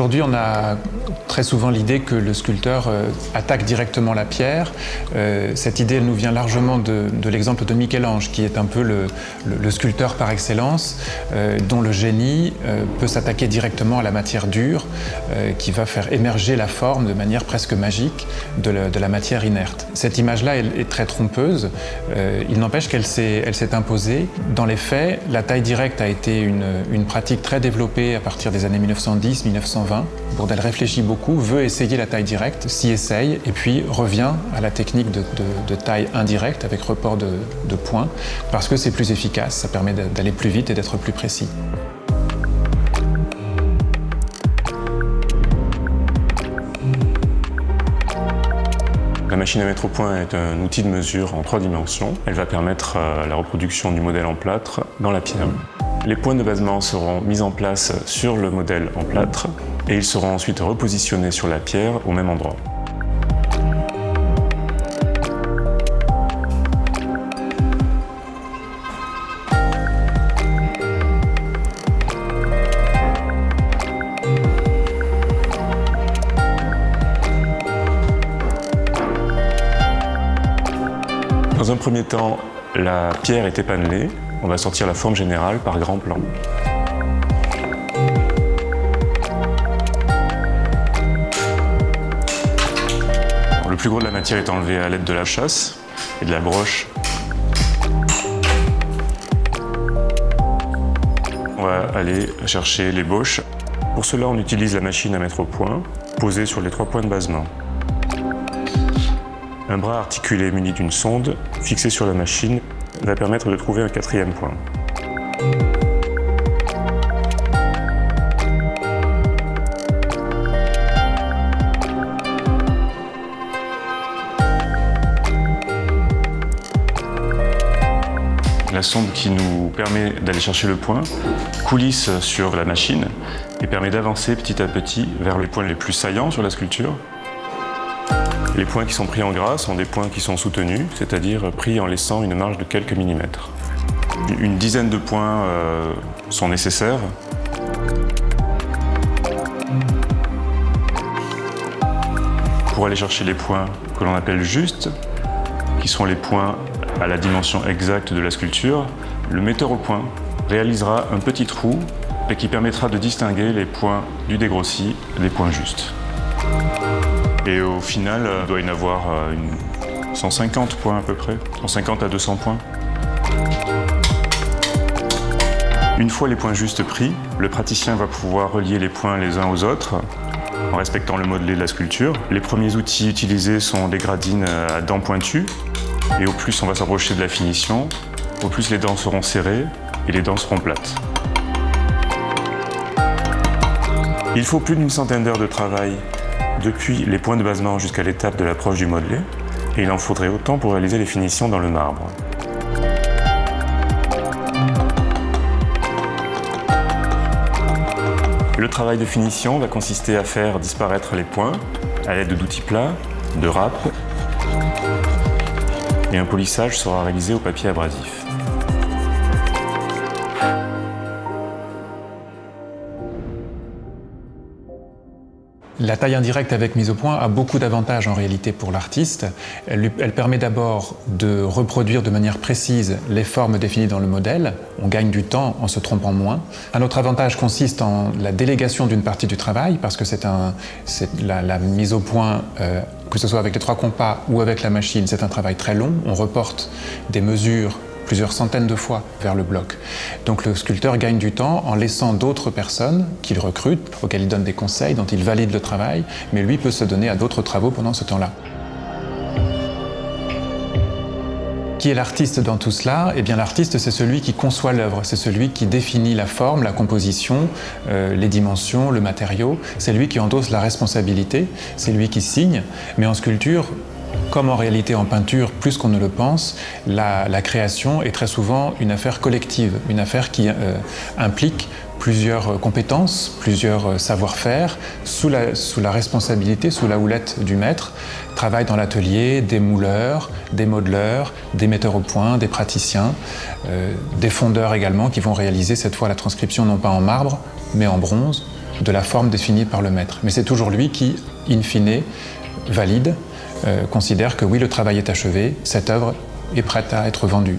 Aujourd'hui, on a très souvent l'idée que le sculpteur attaque directement la pierre. Cette idée, elle nous vient largement de l'exemple de Michel-Ange, qui est un peu le sculpteur par excellence, dont le génie peut s'attaquer directement à la matière dure, qui va faire émerger la forme de manière presque magique de la matière inerte. Cette image-là est très trompeuse. Il n'empêche qu'elle s'est imposée. Dans les faits, la taille directe a été une pratique très développée à partir des années 1910-1920. Bourdelle réfléchit beaucoup, veut essayer la taille directe, s'y essaye, et puis revient à la technique de taille indirecte avec report de points, parce que c'est plus efficace, ça permet d'aller plus vite et d'être plus précis. La machine à mettre au point est un outil de mesure en 3 dimensions. Elle va permettre la reproduction du modèle en plâtre dans la pierre. Les points de basement seront mis en place sur le modèle en plâtre et ils seront ensuite repositionnés sur la pierre au même endroit. Dans un premier temps, la pierre est épanelée. On va sortir la forme générale par grand plan. Le plus gros de la matière est enlevé à l'aide de la chasse et de la broche. On va aller chercher l'ébauche. Pour cela, on utilise la machine à mettre au point, posée sur les 3 points de basement. Un bras articulé muni d'une sonde, fixé sur la machine, va permettre de trouver un 4e point. La sonde qui nous permet d'aller chercher le point coulisse sur la machine et permet d'avancer petit à petit vers les points les plus saillants sur la sculpture. Les points qui sont pris en gras sont des points qui sont soutenus, c'est-à-dire pris en laissant une marge de quelques millimètres. Une dizaine de points sont nécessaires. Pour aller chercher les points que l'on appelle justes, qui sont les points à la dimension exacte de la sculpture, le metteur au point réalisera un petit trou et qui permettra de distinguer les points du dégrossi des points justes. Et au final, il doit y en avoir 150 points à peu près, 150 à 200 points. Une fois les points justes pris, le praticien va pouvoir relier les points les uns aux autres en respectant le modelé de la sculpture. Les premiers outils utilisés sont des gradines à dents pointues. Et au plus on va s'approcher de la finition, au plus les dents seront serrées et les dents seront plates. Il faut plus d'une centaine d'heures de travail depuis les points de basement jusqu'à l'étape de l'approche du modelé, et il en faudrait autant pour réaliser les finitions dans le marbre. Le travail de finition va consister à faire disparaître les points à l'aide d'outils plats, de râpes, et un polissage sera réalisé au papier abrasif. La taille indirecte avec mise au point a beaucoup d'avantages en réalité pour l'artiste. Elle permet d'abord de reproduire de manière précise les formes définies dans le modèle. On gagne du temps en se trompant moins. Un autre avantage consiste en la délégation d'une partie du travail, parce que la mise au point, que ce soit avec les 3 compas ou avec la machine, c'est un travail très long. On reporte des mesures plusieurs centaines de fois vers le bloc. Donc le sculpteur gagne du temps en laissant d'autres personnes qu'il recrute, auxquelles il donne des conseils, dont il valide le travail, mais lui peut se donner à d'autres travaux pendant ce temps-là. Qui est l'artiste dans tout cela? Eh bien l'artiste, c'est celui qui conçoit l'œuvre, c'est celui qui définit la forme, la composition, les dimensions, le matériau. C'est lui qui endosse la responsabilité, c'est lui qui signe, mais en sculpture, comme en réalité en peinture, plus qu'on ne le pense, la création est très souvent une affaire collective, une affaire qui implique plusieurs compétences, plusieurs savoir-faire, sous la responsabilité, sous la houlette du maître. Travaillent dans l'atelier des mouleurs, des modeleurs, des metteurs au point, des praticiens, des fondeurs également qui vont réaliser cette fois la transcription non pas en marbre, mais en bronze, de la forme définie par le maître. Mais c'est toujours lui qui, in fine, valide, considère que oui, le travail est achevé, cette œuvre est prête à être vendue.